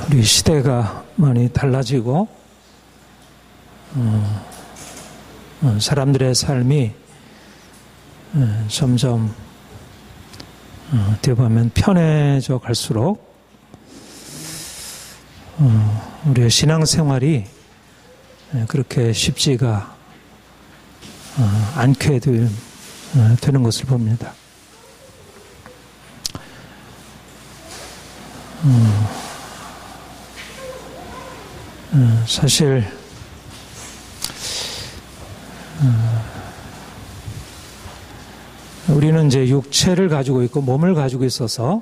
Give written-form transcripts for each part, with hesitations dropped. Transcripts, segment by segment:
우리 시대가 많이 달라지고 사람들의 삶이 점점 어떻게 보면 편해져 갈수록 우리의 신앙생활이 그렇게 쉽지가 않게 되는 것을 봅니다. 사실 우리는 이제 육체를 가지고 있고 몸을 가지고 있어서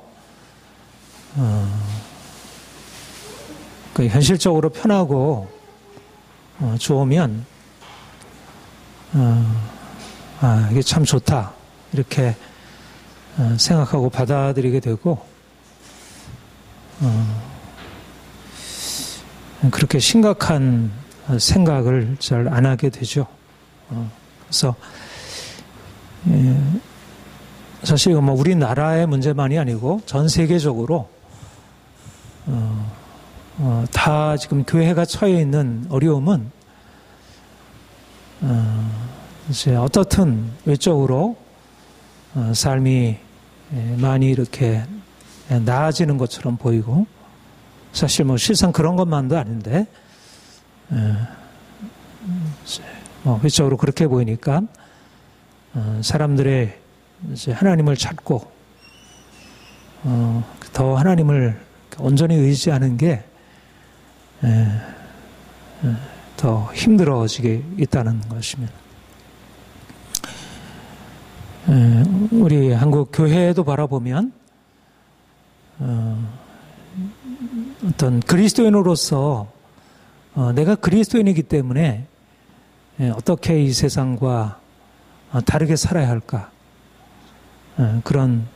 현실적으로 편하고 좋으면 이게 참 좋다 이렇게 생각하고 받아들이게 되고 그렇게 심각한 생각을 잘 안 하게 되죠. 그래서 사실 이건 뭐 우리나라의 문제만이 아니고 전 세계적으로 다 지금 교회가 처해 있는 어려움은 이제 어떻든 외적으로 삶이 많이 이렇게 나아지는 것처럼 보이고 사실 뭐 실상 그런 것만도 아닌데 뭐 외적으로 그렇게 보이니까 사람들의 이제 하나님을 찾고 더 하나님을 온전히 의지하는 게 더 힘들어지게 있다는 것입니다. 우리 한국 교회도 바라보면 어떤 그리스도인으로서 내가 그리스도인이기 때문에 어떻게 이 세상과 다르게 살아야 할까 그런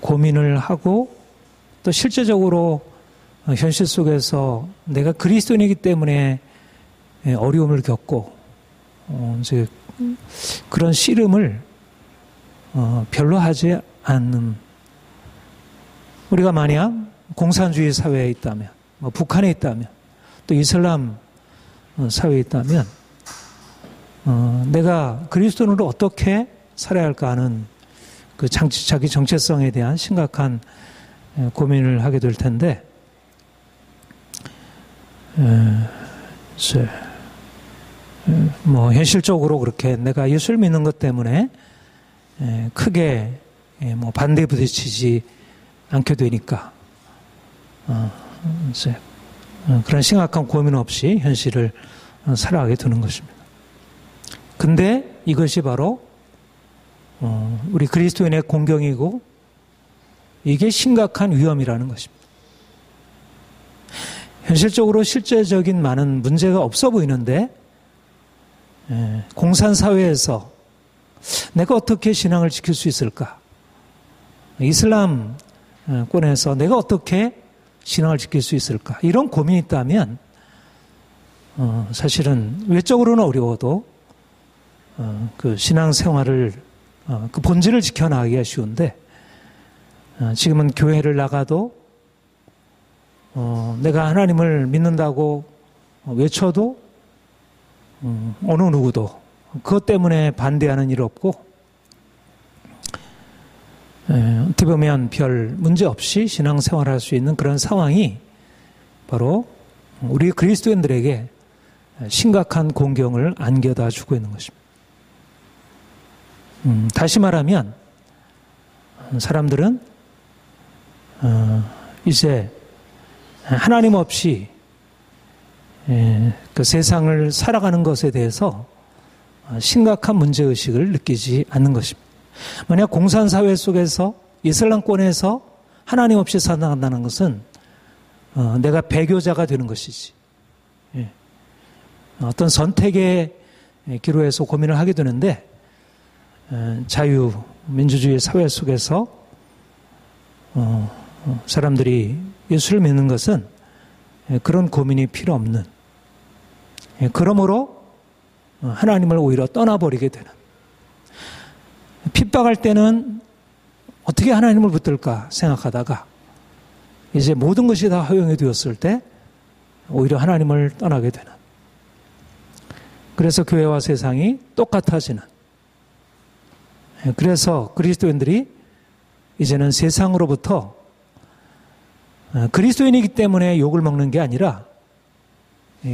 고민을 하고 또 실제적으로 현실 속에서 내가 그리스도인이기 때문에 어려움을 겪고 이제 그런 씨름을 별로 하지 않는 우리가 만약 공산주의 사회에 있다면 뭐 북한에 있다면 또 이슬람 사회에 있다면 내가 그리스도인으로 어떻게 살아야 할까 하는 그 자기 정체성에 대한 심각한 고민을 하게 될 텐데 뭐 현실적으로 그렇게 내가 예수를 믿는 것 때문에 크게 뭐 반대 부딪히지 않게 되니까 이제 그런 심각한 고민 없이 현실을 살아가게 되는 것입니다. 근데 이것이 바로 우리 그리스도인의 공경이고 이게 심각한 위험이라는 것입니다. 현실적으로 실제적인 많은 문제가 없어 보이는데 공산사회에서 내가 어떻게 신앙을 지킬 수 있을까? 이슬람권에서 내가 어떻게 신앙을 지킬 수 있을까? 이런 고민이 있다면 사실은 외적으로는 어려워도 그 신앙생활을 그 본질을 지켜나가기가 쉬운데 지금은 교회를 나가도 내가 하나님을 믿는다고 외쳐도 어느 누구도 그것 때문에 반대하는 일 없고 어떻게 보면 별 문제 없이 신앙생활할 수 있는 그런 상황이 바로 우리 그리스도인들에게 심각한 공경을 안겨다 주고 있는 것입니다. 다시 말하면 사람들은 이제 하나님 없이 그 세상을 살아가는 것에 대해서 심각한 문제의식을 느끼지 않는 것입니다. 만약 공산사회 속에서 이슬람권에서 하나님 없이 살아간다는 것은 내가 배교자가 되는 것이지. 어떤 선택의 기로에서 고민을 하게 되는데 자유민주주의 사회 속에서 사람들이 예수를 믿는 것은 그런 고민이 필요 없는 그러므로 하나님을 오히려 떠나버리게 되는 핍박할 때는 어떻게 하나님을 붙들까 생각하다가 이제 모든 것이 다 허용이 되었을 때 오히려 하나님을 떠나게 되는, 그래서 교회와 세상이 똑같아지는, 그래서 그리스도인들이 이제는 세상으로부터 그리스도인이기 때문에 욕을 먹는 게 아니라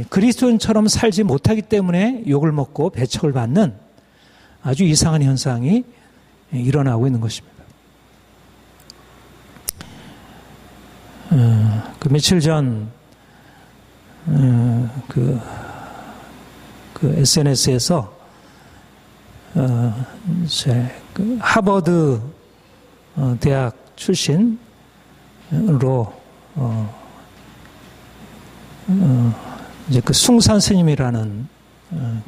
그리스도인처럼 살지 못하기 때문에 욕을 먹고 배척을 받는 아주 이상한 현상이 일어나고 있는 것입니다. 그 며칠 전 SNS에서 그 하버드 대학 출신으로 이제 그 숭산 스님이라는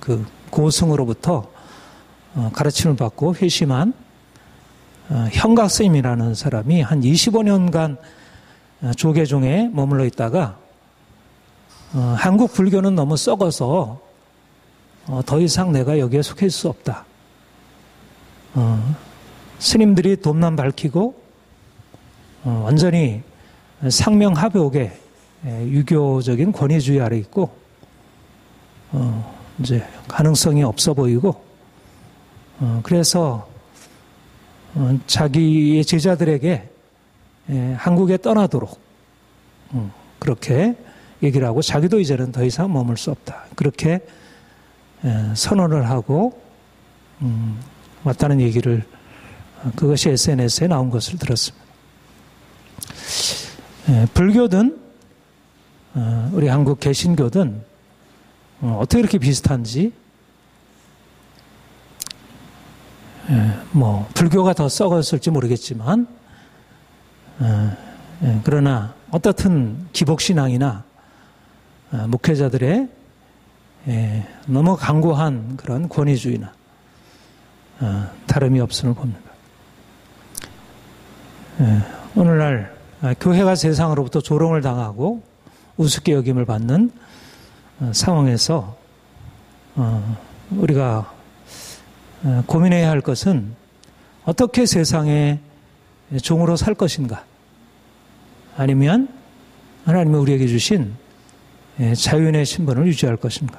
그 고승으로부터 가르침을 받고 회심한 형각 스님이라는 사람이 한 25년간 조계종에 머물러 있다가 한국 불교는 너무 썩어서 더 이상 내가 여기에 속해 있을 수 없다. 스님들이 돕만 밝히고 완전히 상명하복의 유교적인 권위주의 아래 있고 이제 가능성이 없어 보이고 그래서 자기의 제자들에게 한국에 떠나도록 그렇게 얘기를 하고 자기도 이제는 더 이상 머물 수 없다. 그렇게 선언을 하고 왔다는 얘기를, 그것이 SNS에 나온 것을 들었습니다. 불교든 우리 한국 개신교든 어떻게 이렇게 비슷한지, 뭐 불교가 더 썩었을지 모르겠지만 그러나 어떻든 기복신앙이나 목회자들의 너무 강고한 그런 권위주의나 다름이 없음을 봅니다. 오늘날 교회가 세상으로부터 조롱을 당하고 우습게 여김을 받는 상황에서 우리가 고민해야 할 것은 어떻게 세상의 종으로 살 것인가, 아니면 하나님이 우리에게 주신 자유인의 신분을 유지할 것인가.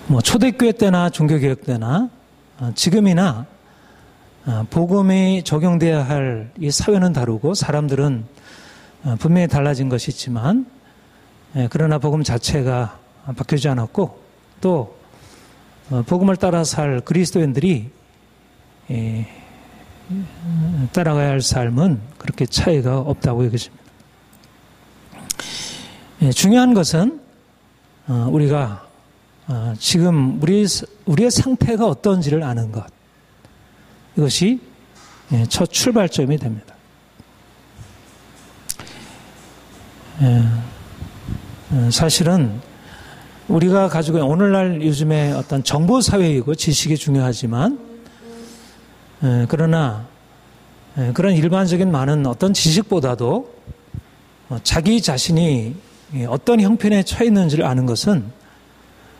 뭐 초대교회 때나 종교개혁 때나 지금이나 복음이 적용돼야 할 이 사회는 다르고 사람들은 분명히 달라진 것이 있지만, 그러나 복음 자체가 바뀌지 않았고 또 복음을 따라 살 그리스도인들이 따라가야 할 삶은 그렇게 차이가 없다고 여겨집니다. 중요한 것은 우리가 지금 우리의 상태가 어떤지를 아는 것, 이것이 첫 출발점이 됩니다. 사실은 우리가 가지고 있는 오늘날 요즘에 어떤 정보사회이고 지식이 중요하지만, 그러나 그런 일반적인 많은 어떤 지식보다도 자기 자신이 어떤 형편에 처해 있는지를 아는 것은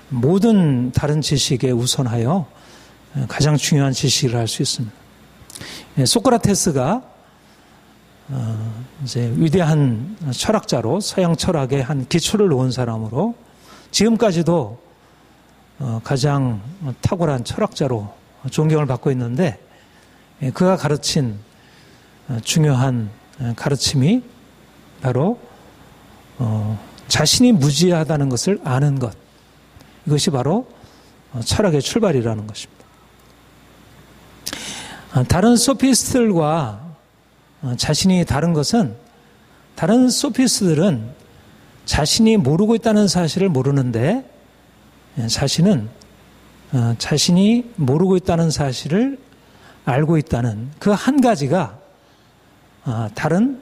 모든 다른 지식에 우선하여 가장 중요한 지식을 할 수 있습니다. 소크라테스가 이제 위대한 철학자로 서양 철학의 한 기초를 놓은 사람으로 지금까지도 가장 탁월한 철학자로 존경을 받고 있는데, 그가 가르친 중요한 가르침이 바로 자신이 무지하다는 것을 아는 것, 이것이 바로 철학의 출발이라는 것입니다. 다른 소피스트들과 자신이 다른 것은, 다른 소피스트들은 자신이 모르고 있다는 사실을 모르는데, 자신은 자신이 모르고 있다는 사실을 알고 있다는 그 한 가지가 다른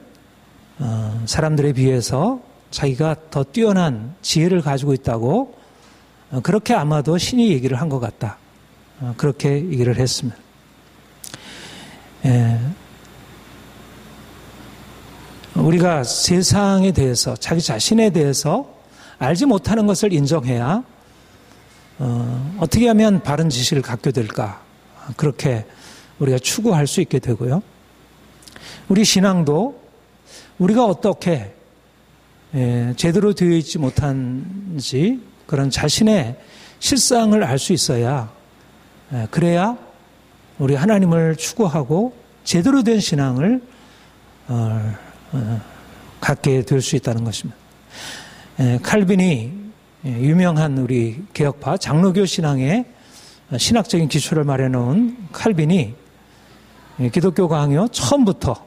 사람들에 비해서 자기가 더 뛰어난 지혜를 가지고 있다고, 그렇게 아마도 신이 얘기를 한 것 같다, 그렇게 얘기를 했습니다. 우리가 세상에 대해서, 자기 자신에 대해서 알지 못하는 것을 인정해야 어떻게 하면 바른 지식을 갖게 될까? 그렇게 우리가 추구할 수 있게 되고요. 우리 신앙도 우리가 어떻게 제대로 되어 있지 못한지 그런 자신의 실상을 알 수 있어야 그래야 우리 하나님을 추구하고 제대로 된 신앙을 갖게 될 수 있다는 것입니다. 칼빈이 유명한 우리 개혁파 장로교 신앙의 신학적인 기초를 마련해놓은 칼빈이 기독교 강요 처음부터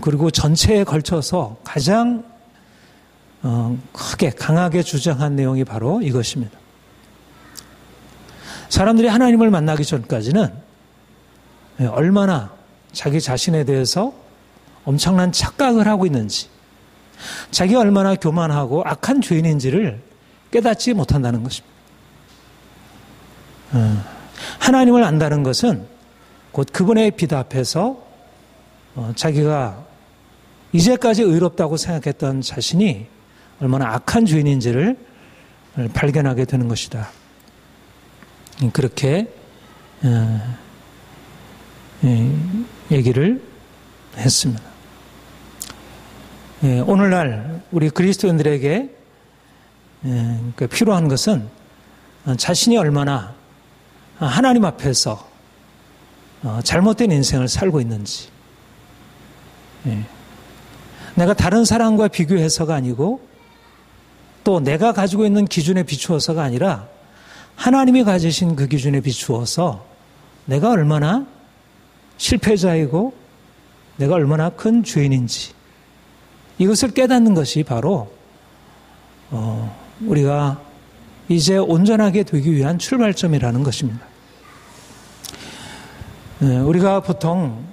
그리고 전체에 걸쳐서 가장 크게 강하게 주장한 내용이 바로 이것입니다. 사람들이 하나님을 만나기 전까지는 얼마나 자기 자신에 대해서 엄청난 착각을 하고 있는지, 자기가 얼마나 교만하고 악한 죄인인지를 깨닫지 못한다는 것입니다. 하나님을 안다는 것은 곧 그분의 빛 앞에서 자기가 이제까지 의롭다고 생각했던 자신이 얼마나 악한 죄인인지를 발견하게 되는 것이다. 그렇게 얘기를 했습니다. 오늘날 우리 그리스도인들에게 필요한 것은 자신이 얼마나 하나님 앞에서 잘못된 인생을 살고 있는지, 내가 다른 사람과 비교해서가 아니고 또 내가 가지고 있는 기준에 비추어서가 아니라 하나님이 가지신 그 기준에 비추어서 내가 얼마나 실패자이고 내가 얼마나 큰 죄인인지 이것을 깨닫는 것이 바로 우리가 이제 온전하게 되기 위한 출발점이라는 것입니다. 우리가 보통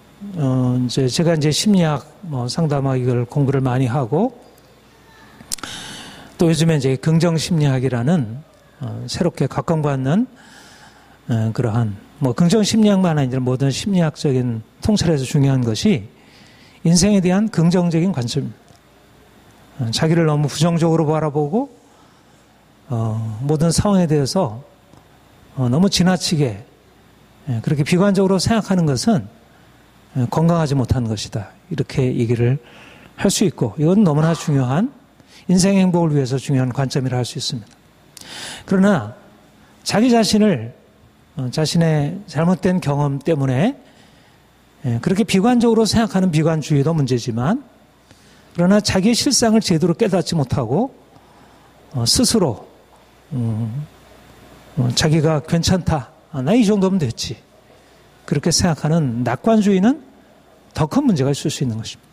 제가 이제 심리학 상담학 이걸 공부를 많이 하고 또 요즘에 이제 긍정 심리학이라는 새롭게 각광받는 그러한 긍정 심리학만 아니라 모든 심리학적인 통찰에서 중요한 것이 인생에 대한 긍정적인 관점입니다. 자기를 너무 부정적으로 바라보고 모든 상황에 대해서 너무 지나치게 그렇게 비관적으로 생각하는 것은 건강하지 못한 것이다. 이렇게 얘기를 할 수 있고 이건 너무나 중요한 인생 행복을 위해서 중요한 관점이라 할 수 있습니다. 그러나 자기 자신을 자신의 잘못된 경험 때문에 그렇게 비관적으로 생각하는 비관주의도 문제지만 그러나 자기의 실상을 제대로 깨닫지 못하고 스스로 자기가 괜찮다. 나 이 정도면 됐지. 그렇게 생각하는 낙관주의는 더 큰 문제가 있을 수 있는 것입니다.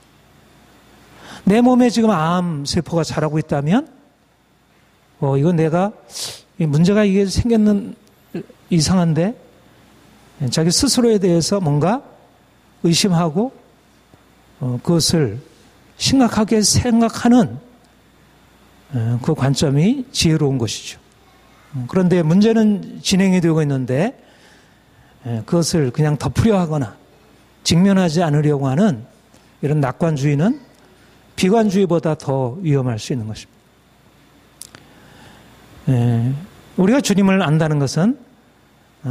내 몸에 지금 암 세포가 자라고 있다면 이건 내가 문제가 이게 생겼는 이상한데 자기 스스로에 대해서 뭔가 의심하고 그것을 심각하게 생각하는 그 관점이 지혜로운 것이죠. 그런데 문제는 진행이 되고 있는데 그것을 그냥 덮으려 하거나 직면하지 않으려고 하는 이런 낙관주의는 비관주의보다 더 위험할 수 있는 것입니다. 우리가 주님을 안다는 것은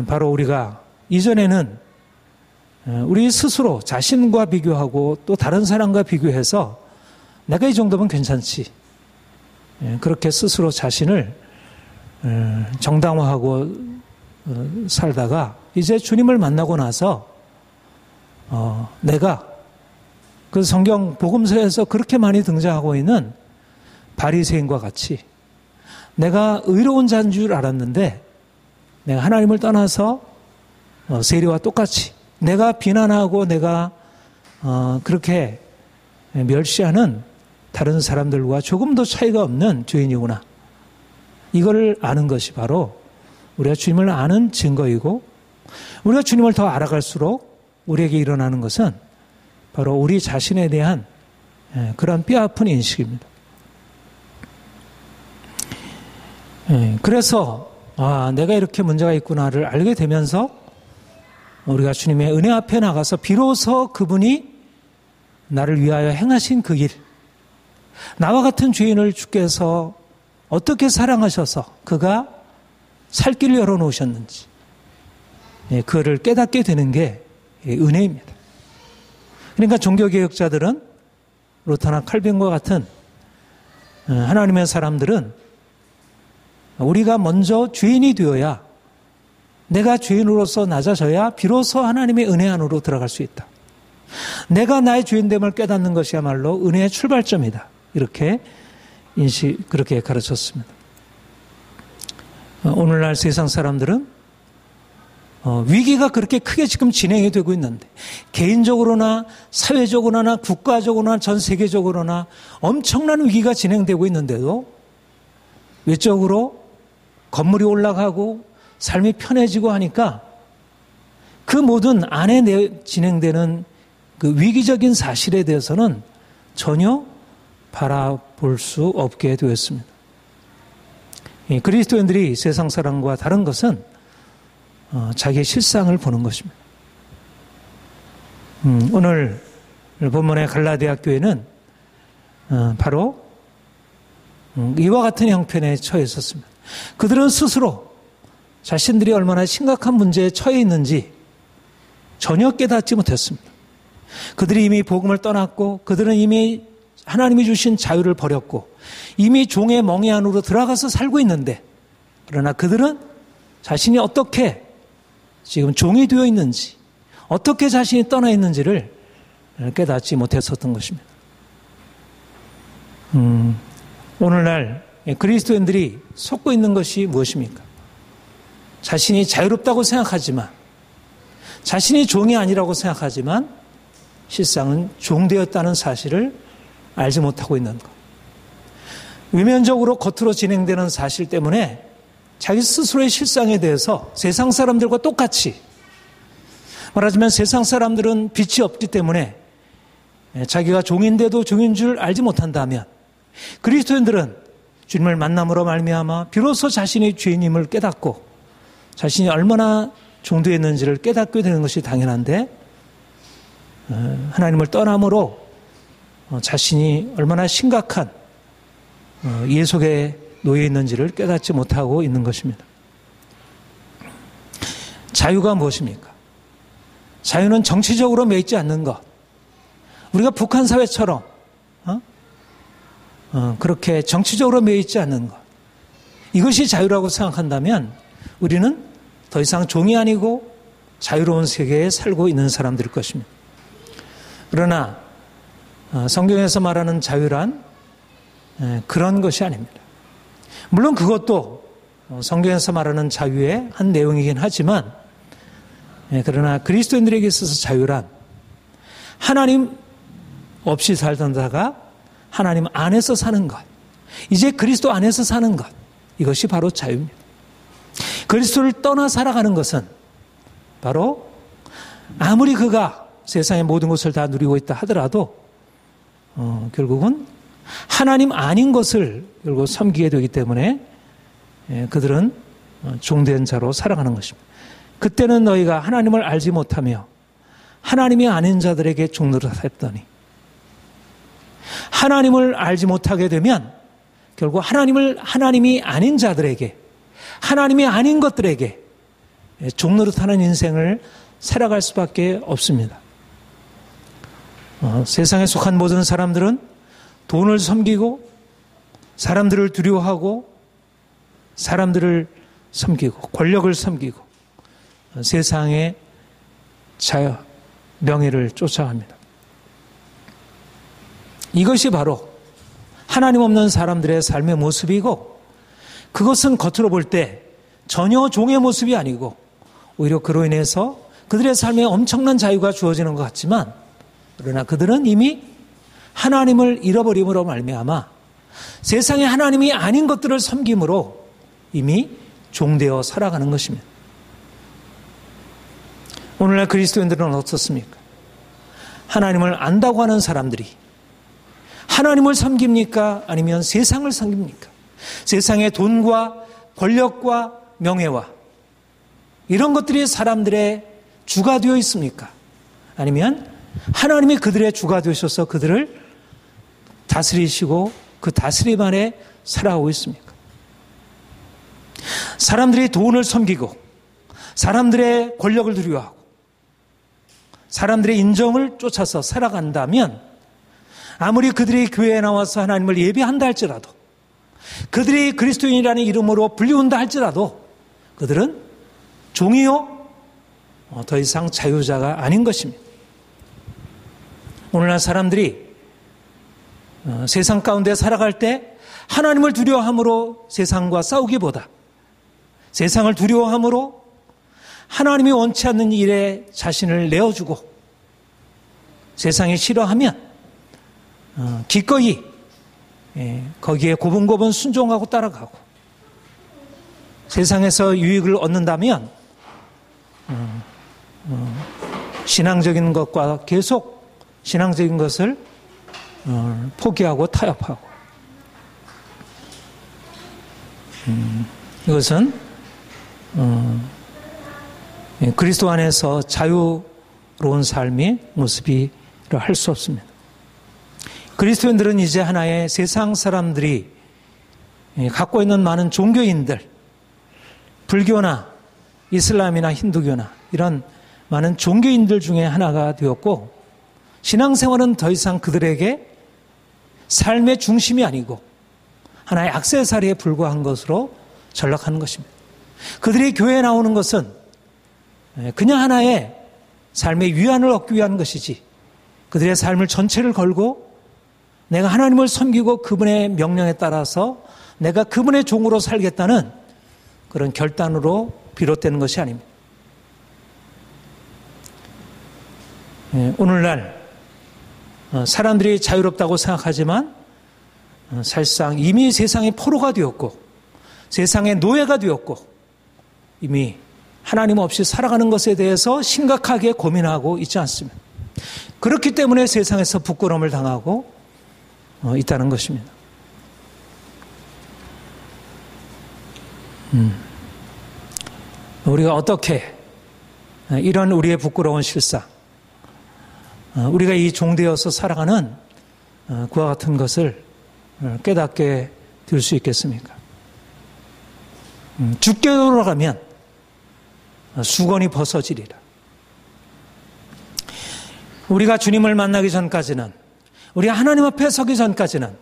바로 우리가 이전에는 우리 스스로 자신과 비교하고 또 다른 사람과 비교해서 내가 이 정도면 괜찮지. 그렇게 스스로 자신을 정당화하고 살다가 이제 주님을 만나고 나서 내가 그 성경 복음서에서 그렇게 많이 등장하고 있는 바리새인과 같이 내가 의로운 자인 줄 알았는데 내가 하나님을 떠나서 세리와 똑같이 내가 비난하고 내가 그렇게 멸시하는 다른 사람들과 조금도 차이가 없는 죄인이구나. 이걸 아는 것이 바로 우리가 주님을 아는 증거이고 우리가 주님을 더 알아갈수록 우리에게 일어나는 것은 바로 우리 자신에 대한 그런 뼈아픈 인식입니다. 그래서 내가 이렇게 문제가 있구나를 알게 되면서 우리가 주님의 은혜 앞에 나가서 비로소 그분이 나를 위하여 행하신 그 일, 나와 같은 죄인을 주께서 어떻게 사랑하셔서 그가 살 길을 열어놓으셨는지 그거를 깨닫게 되는 게 은혜입니다. 그러니까 종교개혁자들은 루터나 칼빈과 같은 하나님의 사람들은 우리가 먼저 죄인이 되어야, 내가 죄인으로서 낮아져야 비로소 하나님의 은혜 안으로 들어갈 수 있다. 내가 나의 죄인됨을 깨닫는 것이야말로 은혜의 출발점이다. 이렇게 그렇게 가르쳤습니다. 오늘날 세상 사람들은 위기가 그렇게 크게 지금 진행이 되고 있는데, 개인적으로나 사회적으로나 국가적으로나 전 세계적으로나 엄청난 위기가 진행되고 있는데도 외적으로 건물이 올라가고 삶이 편해지고 하니까 그 모든 안에 진행되는 그 위기적인 사실에 대해서는 전혀 바라볼 수 없게 되었습니다. 그리스도인들이 세상 사람과 다른 것은 자기의 실상을 보는 것입니다. 오늘 본문의 갈라디아 교회는 바로 이와 같은 형편에 처해 있었습니다. 그들은 스스로 자신들이 얼마나 심각한 문제에 처해 있는지 전혀 깨닫지 못했습니다. 그들이 이미 복음을 떠났고, 그들은 이미 하나님이 주신 자유를 버렸고, 이미 종의 멍에 안으로 들어가서 살고 있는데, 그러나 그들은 자신이 어떻게 지금 종이 되어 있는지, 어떻게 자신이 떠나 있는지를 깨닫지 못했었던 것입니다. 오늘날 그리스도인들이 속고 있는 것이 무엇입니까? 자신이 자유롭다고 생각하지만, 자신이 종이 아니라고 생각하지만 실상은 종되었다는 사실을 알지 못하고 있는 것. 외면적으로 겉으로 진행되는 사실 때문에 자기 스스로의 실상에 대해서 세상 사람들과 똑같이, 말하자면 세상 사람들은 빛이 없기 때문에 자기가 종인데도 종인 줄 알지 못한다면, 그리스도인들은 주님을 만남으로 말미암아 비로소 자신이 죄인임을 깨닫고 자신이 얼마나 종되었는지를 깨닫게 되는 것이 당연한데, 하나님을 떠남으로 자신이 얼마나 심각한 예 속에 놓여 있는지를 깨닫지 못하고 있는 것입니다. 자유가 무엇입니까? 자유는 정치적으로 매이지 않는 것. 우리가 북한 사회처럼 그렇게 정치적으로 매이지 않는 것. 이것이 자유라고 생각한다면 우리는 더 이상 종이 아니고 자유로운 세계에 살고 있는 사람들일 것입니다. 그러나 성경에서 말하는 자유란 그런 것이 아닙니다. 물론 그것도 성경에서 말하는 자유의 한 내용이긴 하지만, 그러나 그리스도인들에게 있어서 자유란 하나님 없이 살던 자가 하나님 안에서 사는 것, 이제 그리스도 안에서 사는 것, 이것이 바로 자유입니다. 그리스도를 떠나 살아가는 것은 바로 아무리 그가 세상의 모든 것을 다 누리고 있다 하더라도 결국은 하나님 아닌 것을 결국 섬기게 되기 때문에 그들은 종된 자로 살아가는 것입니다. 그때는 너희가 하나님을 알지 못하며 하나님이 아닌 자들에게 종노릇했더니, 하나님을 알지 못하게 되면 결국 하나님이 아닌 자들에게, 하나님이 아닌 것들에게 종노릇하는 인생을 살아갈 수밖에 없습니다. 세상에 속한 모든 사람들은 돈을 섬기고 사람들을 두려워하고 사람들을 섬기고 권력을 섬기고 세상의 명예를 쫓아갑니다. 이것이 바로 하나님 없는 사람들의 삶의 모습이고, 그것은 겉으로 볼 때 전혀 종의 모습이 아니고 오히려 그로 인해서 그들의 삶에 엄청난 자유가 주어지는 것 같지만, 그러나 그들은 이미 하나님을 잃어버림으로 말미암아 세상에 하나님이 아닌 것들을 섬김으로 이미 종되어 살아가는 것입니다. 오늘날 그리스도인들은 어떻습니까? 하나님을 안다고 하는 사람들이 하나님을 섬깁니까? 아니면 세상을 섬깁니까? 세상의 돈과 권력과 명예와 이런 것들이 사람들의 주가 되어 있습니까? 아니면 하나님이 그들의 주가 되셔서 그들을 다스리시고 그 다스림 안에 살아오고 있습니까? 사람들이 돈을 섬기고 사람들의 권력을 두려워하고 사람들의 인정을 쫓아서 살아간다면 아무리 그들이 교회에 나와서 하나님을 예배한다 할지라도 그들이 그리스도인이라는 이름으로 불리운다 할지라도 그들은 종이요 더 이상 자유자가 아닌 것입니다. 오늘날 사람들이 세상 가운데 살아갈 때 하나님을 두려워함으로 세상과 싸우기보다 세상을 두려워함으로 하나님이 원치 않는 일에 자신을 내어주고 세상이 싫어하면 기꺼이 거기에 고분고분 순종하고 따라가고 세상에서 유익을 얻는다면 신앙적인 것과 계속 신앙적인 것을 포기하고 타협하고 이것은 그리스도 안에서 자유로운 삶의 모습이라 할 수 없습니다. 그리스도인들은 이제 하나의 세상 사람들이 갖고 있는 많은 종교인들, 불교나 이슬람이나 힌두교나 이런 많은 종교인들 중에 하나가 되었고 신앙생활은 더 이상 그들에게 삶의 중심이 아니고 하나의 액세서리에 불과한 것으로 전락하는 것입니다. 그들이 교회에 나오는 것은 그냥 하나의 삶의 위안을 얻기 위한 것이지 그들의 삶을 전체를 걸고 내가 하나님을 섬기고 그분의 명령에 따라서 내가 그분의 종으로 살겠다는 그런 결단으로 비롯되는 것이 아닙니다. 오늘날 사람들이 자유롭다고 생각하지만 사실상 이미 세상의 포로가 되었고 세상의 노예가 되었고 이미 하나님 없이 살아가는 것에 대해서 심각하게 고민하고 있지 않습니다. 그렇기 때문에 세상에서 부끄러움을 당하고 있다는 것입니다. 우리가 어떻게 이런 우리의 부끄러운 실상 우리가 이 종되어서 살아가는 그와 같은 것을 깨닫게 될 수 있겠습니까? 죽게 돌아가면 수건이 벗어지리라. 우리가 주님을 만나기 전까지는 우리가 하나님 앞에 서기 전까지는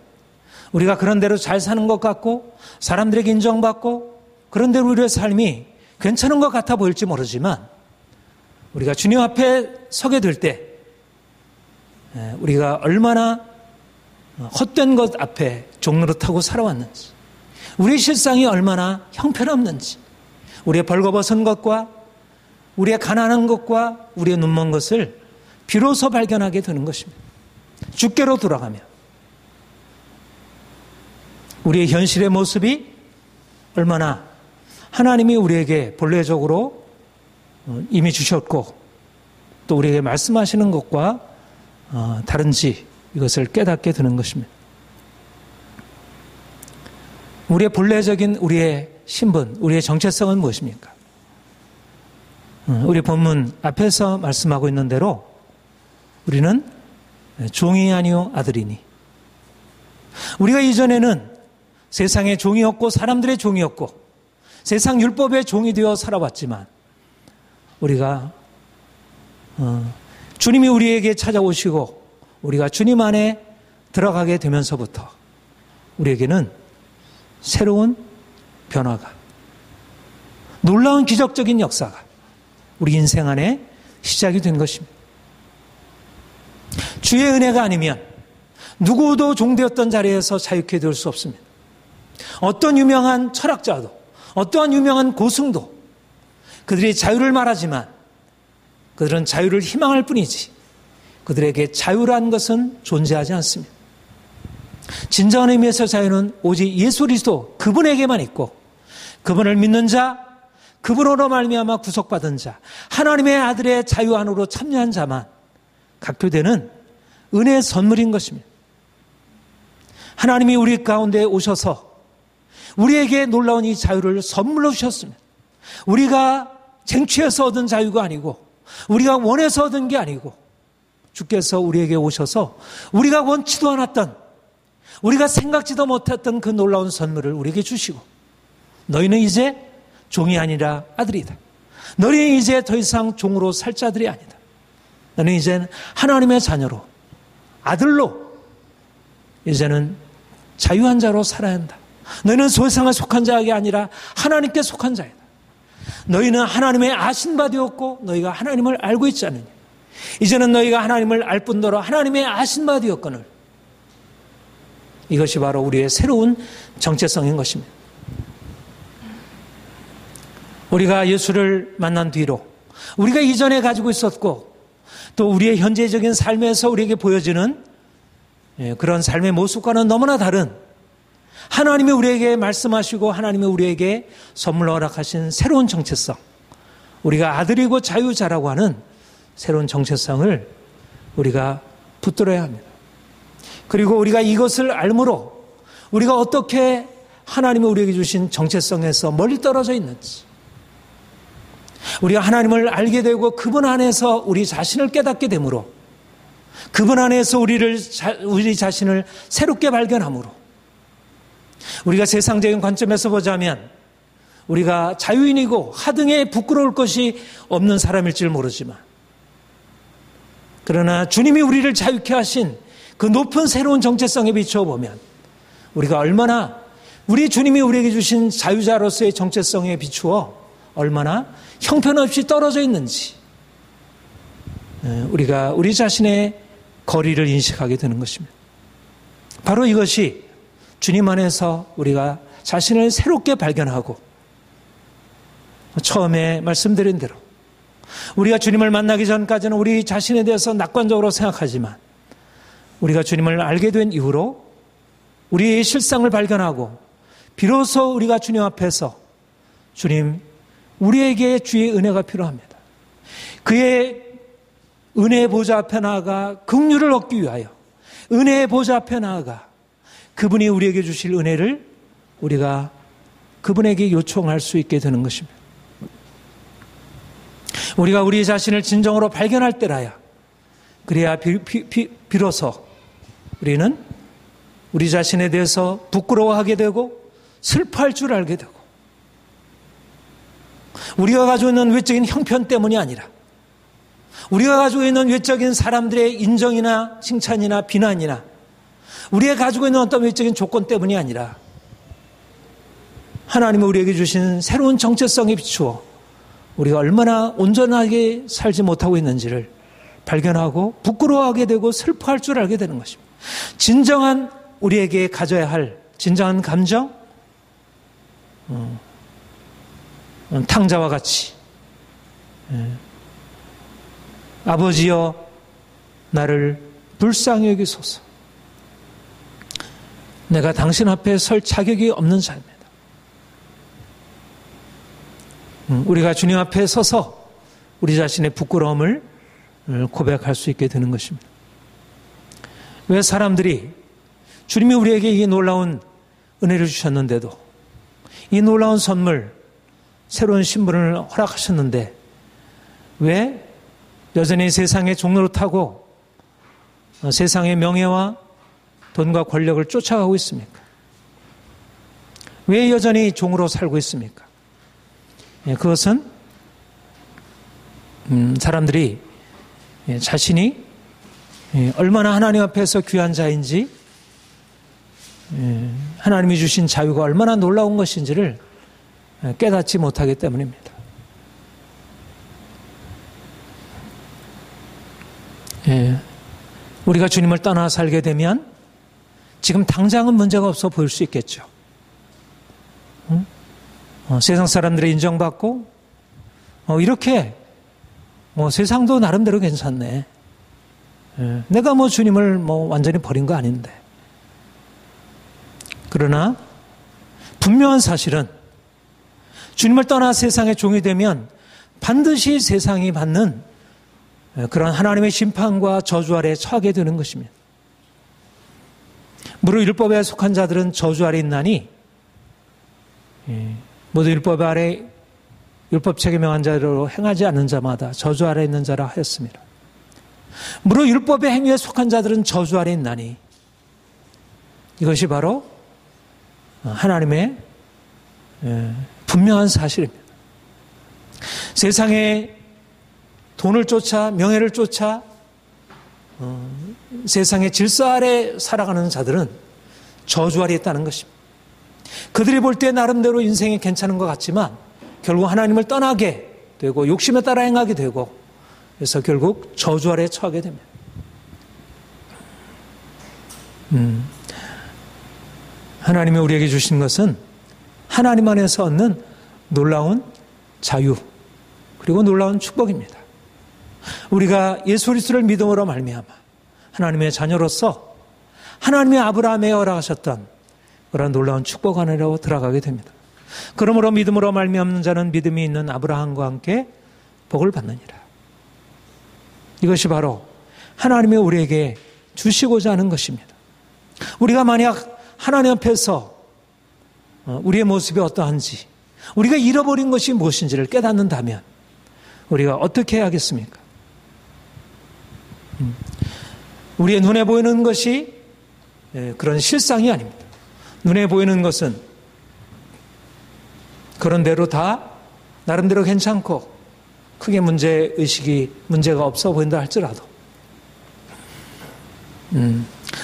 우리가 그런 대로 잘 사는 것 같고 사람들에게 인정받고 그런 대로 우리의 삶이 괜찮은 것 같아 보일지 모르지만 우리가 주님 앞에 서게 될 때 우리가 얼마나 헛된 것 앞에 종노릇하고 살아왔는지 우리의 실상이 얼마나 형편없는지 우리의 벌거벗은 것과 우리의 가난한 것과 우리의 눈먼 것을 비로소 발견하게 되는 것입니다. 주께로 돌아가면 우리의 현실의 모습이 얼마나 하나님이 우리에게 본래적으로 이미 주셨고 또 우리에게 말씀하시는 것과 다른지 이것을 깨닫게 되는 것입니다. 우리의 본래적인 우리의 신분, 우리의 정체성은 무엇입니까? 우리 본문 앞에서 말씀하고 있는 대로 우리는 종이 아니요 아들이니 우리가 이전에는 세상의 종이었고 사람들의 종이었고 세상 율법의 종이 되어 살아왔지만 우리가 주님이 우리에게 찾아오시고 우리가 주님 안에 들어가게 되면서부터 우리에게는 새로운 변화가 놀라운 기적적인 역사가 우리 인생 안에 시작이 된 것입니다. 주의 은혜가 아니면 누구도 종되었던 자리에서 자유케 될 수 없습니다. 어떤 유명한 철학자도 어떠한 유명한 고승도 그들이 자유를 말하지만 그들은 자유를 희망할 뿐이지 그들에게 자유라는 것은 존재하지 않습니다. 진정한 의미에서 자유는 오직 예수 그리스도 그분에게만 있고 그분을 믿는 자 그분으로 말미암아 구속받은 자 하나님의 아들의 자유 안으로 참여한 자만 갖게 되는 은혜의 선물인 것입니다. 하나님이 우리 가운데 오셔서 우리에게 놀라운 이 자유를 선물로 주셨습니다. 우리가 쟁취해서 얻은 자유가 아니고 우리가 원해서 얻은 게 아니고 주께서 우리에게 오셔서 우리가 원치도 않았던 우리가 생각지도 못했던 그 놀라운 선물을 우리에게 주시고 너희는 이제 종이 아니라 아들이다. 너희 이제 더 이상 종으로 살 자들이 아니다. 너는 이제는 하나님의 자녀로, 아들로 이제는 자유한 자로 살아야 한다. 너희는 세상에 속한 자가 아니라 하나님께 속한 자이다. 너희는 하나님의 아신 바 되었고 너희가 하나님을 알고 있지 않느냐. 이제는 너희가 하나님을 알 뿐더러 하나님의 아신 바 되었거늘. 이것이 바로 우리의 새로운 정체성인 것입니다. 우리가 예수를 만난 뒤로 우리가 이전에 가지고 있었고 또 우리의 현재적인 삶에서 우리에게 보여지는 그런 삶의 모습과는 너무나 다른 하나님이 우리에게 말씀하시고 하나님이 우리에게 선물로 허락하신 새로운 정체성, 우리가 아들이고 자유자라고 하는 새로운 정체성을 우리가 붙들어야 합니다. 그리고 우리가 이것을 알므로 우리가 어떻게 하나님이 우리에게 주신 정체성에서 멀리 떨어져 있는지, 우리가 하나님을 알게 되고 그분 안에서 우리 자신을 깨닫게 되므로, 그분 안에서 우리 자신을 새롭게 발견함으로, 우리가 세상적인 관점에서 보자면 우리가 자유인이고 하등에 부끄러울 것이 없는 사람일지 모르지만, 그러나 주님이 우리를 자유케 하신 그 높은 새로운 정체성에 비추어 보면 우리가 얼마나 우리 주님이 우리에게 주신 자유자로서의 정체성에 비추어 얼마나 형편없이 떨어져 있는지 우리가 우리 자신의 거리를 인식하게 되는 것입니다. 바로 이것이 주님 안에서 우리가 자신을 새롭게 발견하고, 처음에 말씀드린 대로 우리가 주님을 만나기 전까지는 우리 자신에 대해서 낙관적으로 생각하지만 우리가 주님을 알게 된 이후로 우리의 실상을 발견하고 비로소 우리가 주님 앞에서 주님, 우리에게 주의 은혜가 필요합니다. 그의 은혜의 보좌 앞에 나아가 긍휼을 얻기 위하여 은혜의 보좌 앞에 나아가 그분이 우리에게 주실 은혜를 우리가 그분에게 요청할 수 있게 되는 것입니다. 우리가 우리 자신을 진정으로 발견할 때라야, 그래야 비로소 우리는 우리 자신에 대해서 부끄러워하게 되고 슬퍼할 줄 알게 되고, 우리가 가지고 있는 외적인 형편 때문이 아니라 우리가 가지고 있는 외적인 사람들의 인정이나 칭찬이나 비난이나 우리가 가지고 있는 어떤 외적인 조건 때문이 아니라 하나님이 우리에게 주신 새로운 정체성에 비추어 우리가 얼마나 온전하게 살지 못하고 있는지를 발견하고 부끄러워하게 되고 슬퍼할 줄 알게 되는 것입니다. 진정한 우리에게 가져야 할 진정한 감정, 탕자와 같이 아버지여 나를 불쌍히 여기소서, 내가 당신 앞에 설 자격이 없는 자입니다. 우리가 주님 앞에 서서 우리 자신의 부끄러움을 고백할 수 있게 되는 것입니다. 왜 사람들이 주님이 우리에게 이 놀라운 은혜를 주셨는데도, 이 놀라운 선물, 새로운 신분을 허락하셨는데 왜 여전히 세상의 종로를 타고 세상의 명예와 돈과 권력을 쫓아가고 있습니까? 왜 여전히 종으로 살고 있습니까? 그것은 사람들이 자신이 얼마나 하나님 앞에서 귀한 자인지, 하나님이 주신 자유가 얼마나 놀라운 것인지를 깨닫지 못하기 때문입니다. 우리가 주님을 떠나 살게 되면 지금 당장은 문제가 없어 보일 수 있겠죠. 세상 사람들의 인정받고 이렇게 세상도 나름대로 괜찮네. 내가 주님을 완전히 버린 거 아닌데. 그러나 분명한 사실은 주님을 떠나 세상의 종이 되면 반드시 세상이 받는 그런 하나님의 심판과 저주 아래 처하게 되는 것입니다. 무릇 율법에 속한 자들은 저주 아래 있나니 모두 율법 아래 율법책에 명한 자로 행하지 않는 자마다 저주 아래 있는 자라 하였습니다. 무릇 율법의 행위에 속한 자들은 저주 아래 있나니, 이것이 바로 하나님의 분명한 사실입니다. 세상에 돈을 쫓아 명예를 쫓아 세상의 질서 아래 살아가는 자들은 저주 아래 있다는 것입니다. 그들이 볼 때 나름대로 인생이 괜찮은 것 같지만 결국 하나님을 떠나게 되고 욕심에 따라 행하게 되고 그래서 결국 저주 아래 처하게 됩니다. 하나님이 우리에게 주신 것은 하나님 안에서 얻는 놀라운 자유 그리고 놀라운 축복입니다. 우리가 예수 그리스도를 믿음으로 말미암아 하나님의 자녀로서 하나님의 아브라함에 허락하셨던 그런 놀라운 축복 안으로 들어가게 됩니다. 그러므로 믿음으로 말미암는 자는 믿음이 있는 아브라함과 함께 복을 받느니라. 이것이 바로 하나님이 우리에게 주시고자 하는 것입니다. 우리가 만약 하나님 앞에서 우리의 모습이 어떠한지, 우리가 잃어버린 것이 무엇인지를 깨닫는다면 우리가 어떻게 해야겠습니까? 우리의 눈에 보이는 것이 그런 실상이 아닙니다. 눈에 보이는 것은 그런 대로 다 나름대로 괜찮고 크게 문제가 없어 보인다 할지라도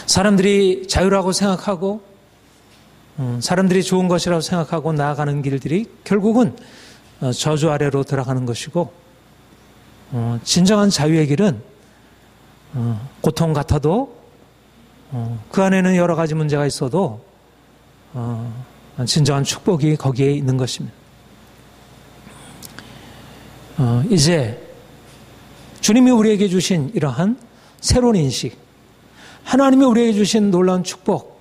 사람들이 자유라고 생각하고 사람들이 좋은 것이라고 생각하고 나아가는 길들이 결국은 저주 아래로 들어가는 것이고 진정한 자유의 길은 고통 같아도 그 안에는 여러 가지 문제가 있어도 진정한 축복이 거기에 있는 것입니다. 이제 주님이 우리에게 주신 이러한 새로운 인식, 하나님이 우리에게 주신 놀라운 축복,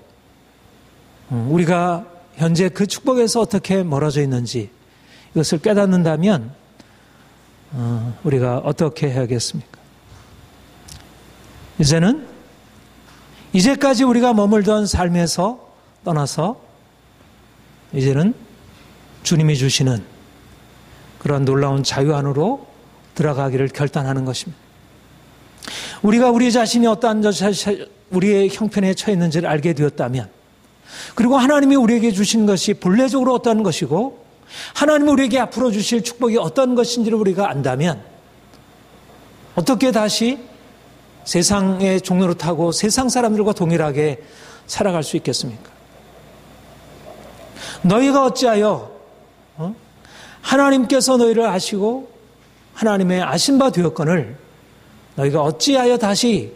우리가 현재 그 축복에서 어떻게 멀어져 있는지 이것을 깨닫는다면 우리가 어떻게 해야겠습니까? 이제는 이제까지 우리가 머물던 삶에서 떠나서 이제는 주님이 주시는 그런 놀라운 자유 안으로 들어가기를 결단하는 것입니다. 우리가 우리 자신이 어떠한 우리의 형편에 처해 있는지를 알게 되었다면, 그리고 하나님이 우리에게 주신 것이 본래적으로 어떤 것이고 하나님이 우리에게 앞으로 주실 축복이 어떤 것인지를 우리가 안다면 어떻게 다시 세상의 종로를 타고 세상 사람들과 동일하게 살아갈 수 있겠습니까? 너희가 어찌하여 하나님께서 너희를 아시고 하나님의 아신 바 되었거늘 너희가 어찌하여 다시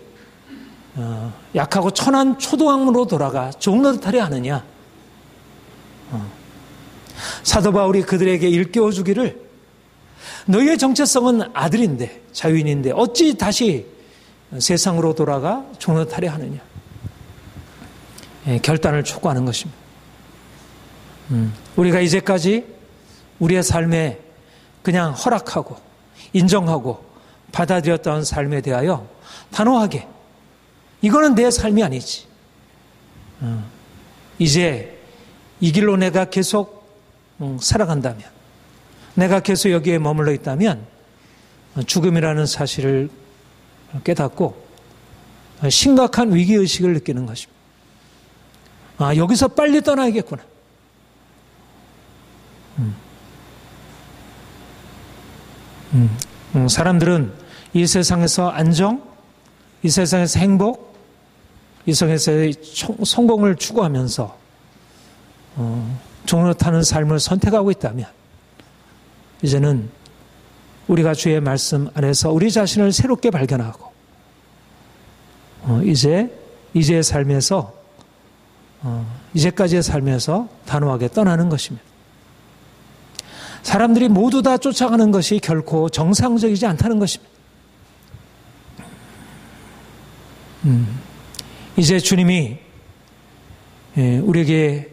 약하고 천한 초동학문으로 돌아가 종노릇하려 하느냐. 사도 바울이 그들에게 일깨워 주기를 너희의 정체성은 아들인데 자유인인데 어찌 다시 세상으로 돌아가 종노릇하려 하느냐. 결단을 촉구하는 것입니다. 우리가 이제까지 우리의 삶에 그냥 허락하고 인정하고 받아들였던 삶에 대하여 단호하게 이거는 내 삶이 아니지. 이제 이 길로 내가 계속 살아간다면, 내가 계속 여기에 머물러 있다면 죽음이라는 사실을 깨닫고 심각한 위기의식을 느끼는 것입니다. 아, 여기서 빨리 떠나야겠구나. 사람들은 이 세상에서 안정, 이 세상에서 행복, 이 세상에서의 성공을 추구하면서 종로 타는 삶을 선택하고 있다면 이제는 우리가 주의 말씀 안에서 우리 자신을 새롭게 발견하고 이제의 삶에서 이제까지의 삶에서 단호하게 떠나는 것입니다. 사람들이 모두 다 쫓아가는 것이 결코 정상적이지 않다는 것입니다. 이제 주님이 우리에게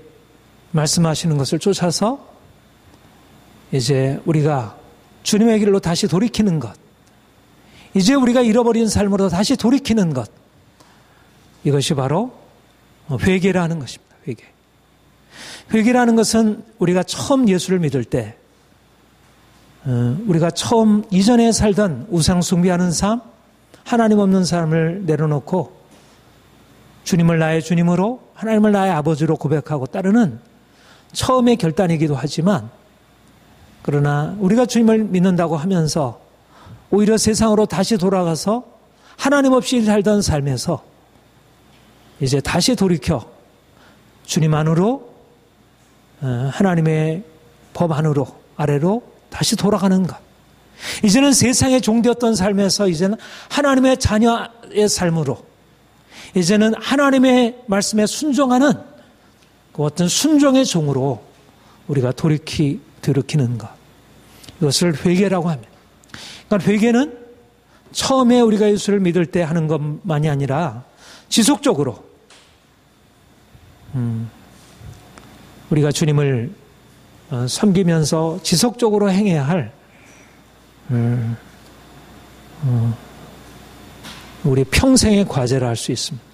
말씀하시는 것을 쫓아서 이제 우리가 주님의 길로 다시 돌이키는 것, 이제 우리가 잃어버린 삶으로 다시 돌이키는 것, 이것이 바로 회개라는 것입니다. 회개라는 것은 우리가 처음 예수를 믿을 때 우리가 처음 이전에 살던 우상 숭배하는 삶, 하나님 없는 삶을 내려놓고 주님을 나의 주님으로, 하나님을 나의 아버지로 고백하고 따르는 처음의 결단이기도 하지만 그러나 우리가 주님을 믿는다고 하면서 오히려 세상으로 다시 돌아가서 하나님 없이 살던 삶에서 이제 다시 돌이켜 주님 안으로, 하나님의 법 안으로, 아래로 다시 돌아가는 것. 이제는 세상의 종되었던 삶에서 이제는 하나님의 자녀의 삶으로, 이제는 하나님의 말씀에 순종하는 그 어떤 순종의 종으로 우리가 돌이키는 것. 이것을 회개라고 합니다. 그러니까 회개는 처음에 우리가 예수를 믿을 때 하는 것만이 아니라 지속적으로 우리가 주님을 섬기면서 지속적으로 행해야 할 우리 평생의 과제라 할 수 있습니다.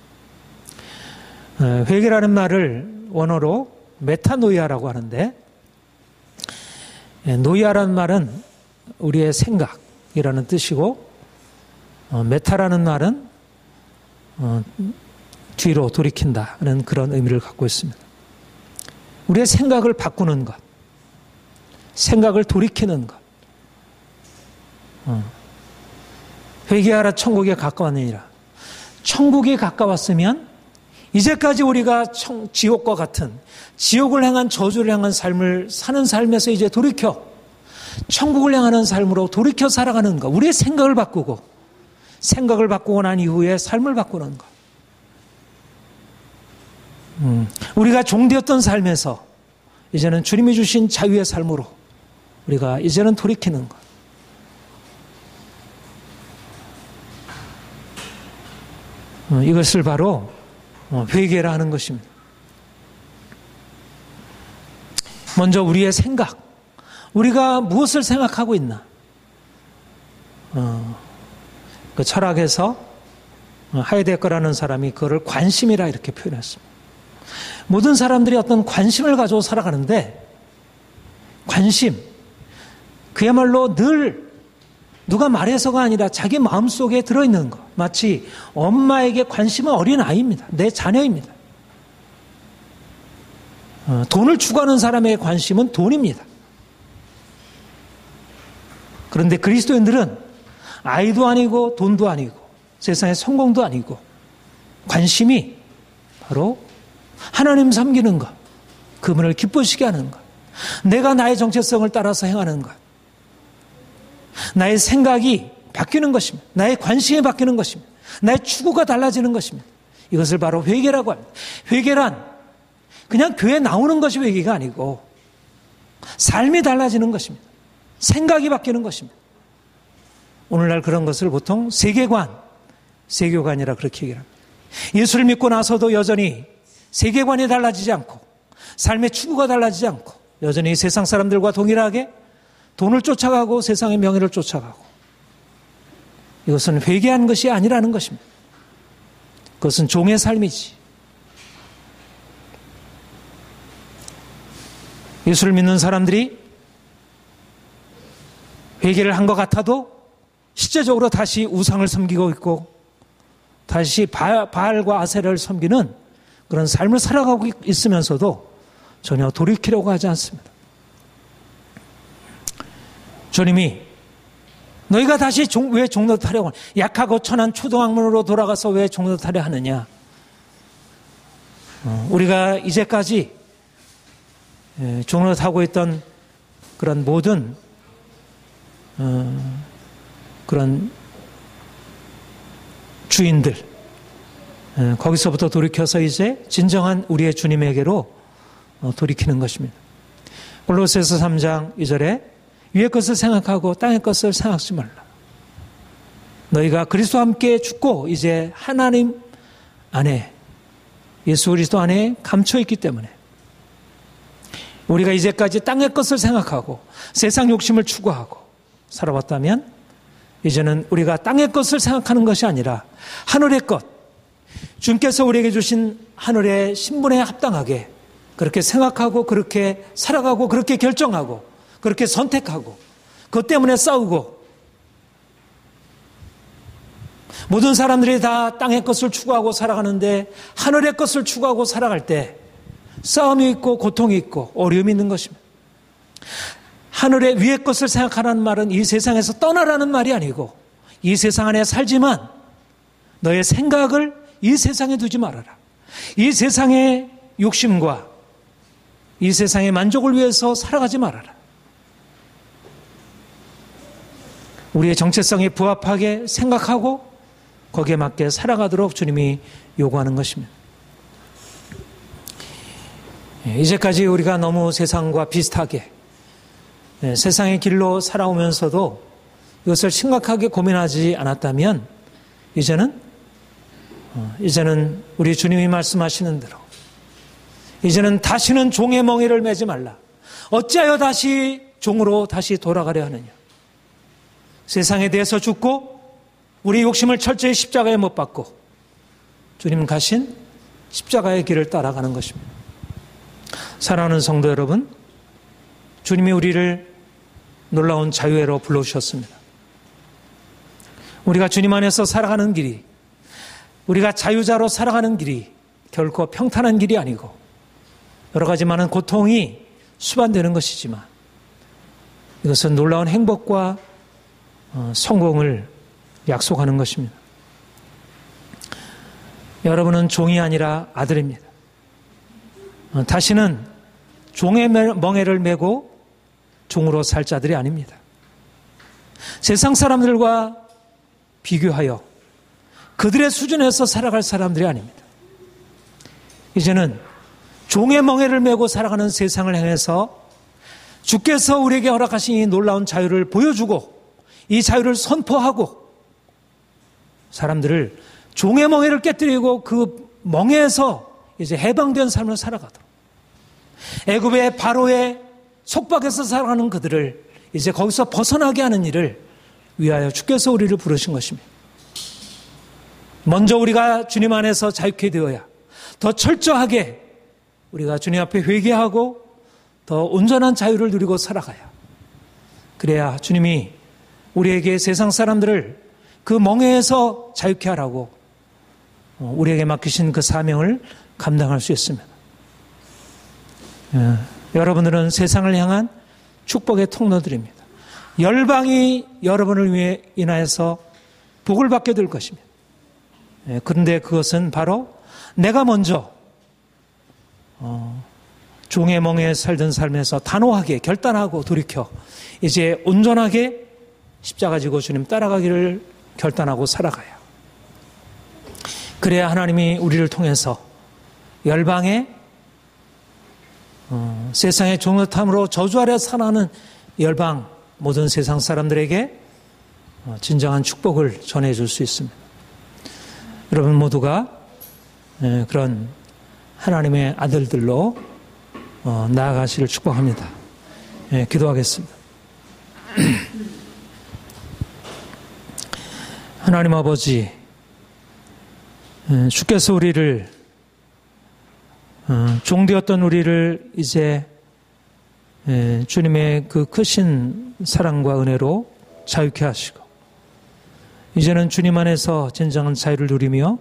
회개라는 말을 원어로 메타노이아라고 하는데, 노이아라는 말은 우리의 생각이라는 뜻이고, 메타라는 말은 뒤로 돌이킨다는 그런 의미를 갖고 있습니다. 우리의 생각을 바꾸는 것, 생각을 돌이키는 것. 회개하라 천국에 가까웠느니라. 천국이 가까웠으면 이제까지 우리가 지옥과 같은, 지옥을 향한 저주를 향한 삶을 사는 삶에서 이제 돌이켜 천국을 향하는 삶으로 돌이켜 살아가는 것. 우리의 생각을 바꾸고 난 이후에 삶을 바꾸는 것. 우리가 종되었던 삶에서 이제는 주님이 주신 자유의 삶으로 우리가 이제는 돌이키는 것. 이것을 바로 회개라 하는 것입니다. 먼저 우리의 생각, 우리가 무엇을 생각하고 있나? 그 철학에서 하이데거라는 사람이 그거를 관심이라 이렇게 표현했습니다. 모든 사람들이 어떤 관심을 가지고 살아가는데, 관심, 그야말로 늘 누가 말해서가 아니라 자기 마음속에 들어있는 것. 마치 엄마에게 관심은 어린아이입니다. 내 자녀입니다. 돈을 추구하는 사람의 관심은 돈입니다. 그런데 그리스도인들은 아이도 아니고 돈도 아니고 세상의 성공도 아니고 관심이 바로 하나님 섬기는 것, 그분을 기쁘시게 하는 것, 내가 나의 정체성을 따라서 행하는 것, 나의 생각이 바뀌는 것입니다. 나의 관심이 바뀌는 것입니다. 나의 추구가 달라지는 것입니다. 이것을 바로 회개라고 합니다. 회개란 그냥 교회에 나오는 것이 회개가 아니고 삶이 달라지는 것입니다. 생각이 바뀌는 것입니다. 오늘날 그런 것을 보통 세계관이라 그렇게 얘기를 합니다. 예수를 믿고 나서도 여전히 세계관이 달라지지 않고 삶의 추구가 달라지지 않고 여전히 세상 사람들과 동일하게 돈을 쫓아가고 세상의 명예를 쫓아가고, 이것은 회개한 것이 아니라는 것입니다. 그것은 종의 삶이지. 예수를 믿는 사람들이 회개를 한 것 같아도 실제적으로 다시 우상을 섬기고 있고 다시 바알과 아세라를 섬기는 그런 삶을 살아가고 있으면서도 전혀 돌이키려고 하지 않습니다. 주님이 너희가 다시 왜 종노릇하려고 하냐? 약하고 천한 초등학문으로 돌아가서 왜 종노릇하려 하느냐? 우리가 이제까지 종노릇하고 있던 그런 모든 그런 주인들, 거기서부터 돌이켜서 이제 진정한 우리의 주님에게로 돌이키는 것입니다. 골로새서 3장 2절에 위의 것을 생각하고 땅의 것을 생각하지 말라. 너희가 그리스도와 함께 죽고 이제 하나님 안에, 예수 그리스도 안에 감춰있기 때문에 우리가 이제까지 땅의 것을 생각하고 세상 욕심을 추구하고 살아왔다면 이제는 우리가 땅의 것을 생각하는 것이 아니라 하늘의 것, 주님께서 우리에게 주신 하늘의 신분에 합당하게 그렇게 생각하고 그렇게 살아가고 그렇게 결정하고 그렇게 선택하고 그것 때문에 싸우고, 모든 사람들이 다 땅의 것을 추구하고 살아가는데 하늘의 것을 추구하고 살아갈 때 싸움이 있고 고통이 있고 어려움이 있는 것입니다. 하늘의 위의 것을 생각하라는 말은 이 세상에서 떠나라는 말이 아니고 이 세상 안에 살지만 너의 생각을 이 세상에 두지 말아라. 이 세상의 욕심과 이 세상의 만족을 위해서 살아가지 말아라. 우리의 정체성에 부합하게 생각하고 거기에 맞게 살아가도록 주님이 요구하는 것입니다. 이제까지 우리가 너무 세상과 비슷하게 세상의 길로 살아오면서도 이것을 심각하게 고민하지 않았다면 이제는 우리 주님이 말씀하시는 대로 이제는 다시는 종의 멍에를 매지 말라. 어찌하여 다시 종으로 다시 돌아가려 하느냐. 세상에 대해서 죽고 우리 욕심을 철저히 십자가에 못 박고 주님 가신 십자가의 길을 따라가는 것입니다. 사랑하는 성도 여러분, 주님이 우리를 놀라운 자유회로 불러주셨습니다. 우리가 주님 안에서 살아가는 길이, 우리가 자유자로 살아가는 길이 결코 평탄한 길이 아니고 여러 가지 많은 고통이 수반되는 것이지만 이것은 놀라운 행복과 성공을 약속하는 것입니다. 여러분은 종이 아니라 아들입니다. 다시는 종의 멍에를 메고 종으로 살 자들이 아닙니다. 세상 사람들과 비교하여 그들의 수준에서 살아갈 사람들이 아닙니다. 이제는 종의 멍에를 메고 살아가는 세상을 향해서 주께서 우리에게 허락하신 이 놀라운 자유를 보여주고 이 자유를 선포하고 사람들을 종의 멍에를 깨뜨리고 그 멍에에서 이제 해방된 삶을 살아가도록 애굽의 바로의 속박에서 살아가는 그들을 이제 거기서 벗어나게 하는 일을 위하여 주께서 우리를 부르신 것입니다. 먼저 우리가 주님 안에서 자유케 되어야 더 철저하게 우리가 주님 앞에 회개하고 더 온전한 자유를 누리고 살아가야 그래야 주님이 우리에게 세상 사람들을 그 멍에에서 자유케 하라고 우리에게 맡기신 그 사명을 감당할 수 있습니다. 여러분들은 세상을 향한 축복의 통로들입니다. 열방이 여러분을 위해 인하여서 복을 받게 될 것입니다. 그런데 그것은 바로 내가 먼저 종의 멍에 살던 삶에서 단호하게 결단하고 돌이켜 이제 온전하게 십자가 지고 주님 따라가기를 결단하고 살아가야. 그래야 하나님이 우리를 통해서 열방의 세상의 종노탐으로 저주 아래 살아가는 열방 모든 세상 사람들에게 진정한 축복을 전해줄 수 있습니다. 여러분 모두가 그런 하나님의 아들들로 나아가시를 축복합니다. 기도하겠습니다. 하나님 아버지, 주께서 우리를 종되었던 우리를 이제 주님의 그 크신 사랑과 은혜로 자유케 하시고 이제는 주님 안에서 진정한 자유를 누리며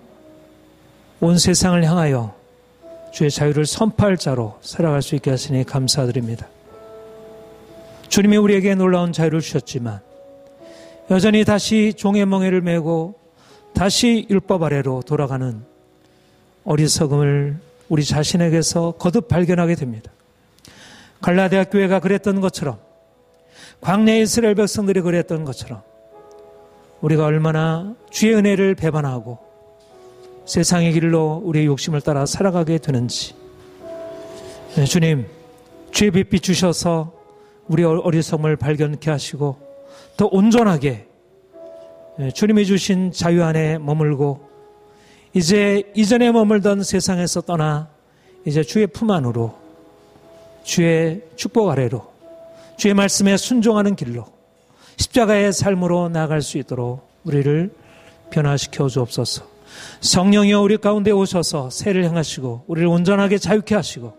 온 세상을 향하여 주의 자유를 선포할 자로 살아갈 수 있게 하시니 감사드립니다. 주님이 우리에게 놀라운 자유를 주셨지만 여전히 다시 종의 멍에를 메고 다시 율법 아래로 돌아가는 어리석음을 우리 자신에게서 거듭 발견하게 됩니다. 갈라디아 교회가 그랬던 것처럼 광야 이스라엘 백성들이 그랬던 것처럼 우리가 얼마나 주의 은혜를 배반하고 세상의 길로 우리의 욕심을 따라 살아가게 되는지 주님 주의 빛 비추셔서 우리 어리석음을 발견케 하시고 더 온전하게 주님이 주신 자유 안에 머물고 이제 이전에 머물던 세상에서 떠나 이제 주의 품 안으로 주의 축복 아래로 주의 말씀에 순종하는 길로 십자가의 삶으로 나아갈 수 있도록 우리를 변화시켜 주옵소서. 성령이여 우리 가운데 오셔서 새를 행하시고 우리를 온전하게 자유케 하시고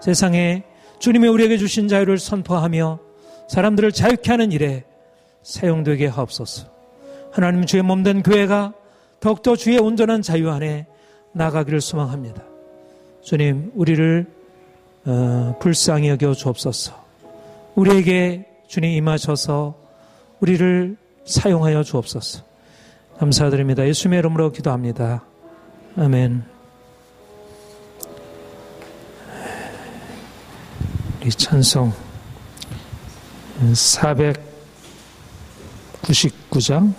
세상에 주님이 우리에게 주신 자유를 선포하며 사람들을 자유케 하는 일에 사용되게 하옵소서. 하나님 주의 몸된 교회가 더욱더 주의 온전한 자유 안에 나가기를 소망합니다. 주님 우리를 불쌍히 여겨 주옵소서. 우리에게 주님 임하셔서 우리를 사용하여 주옵소서. 감사드립니다. 예수님의 이름으로 기도합니다. 아멘. 이 찬송 499장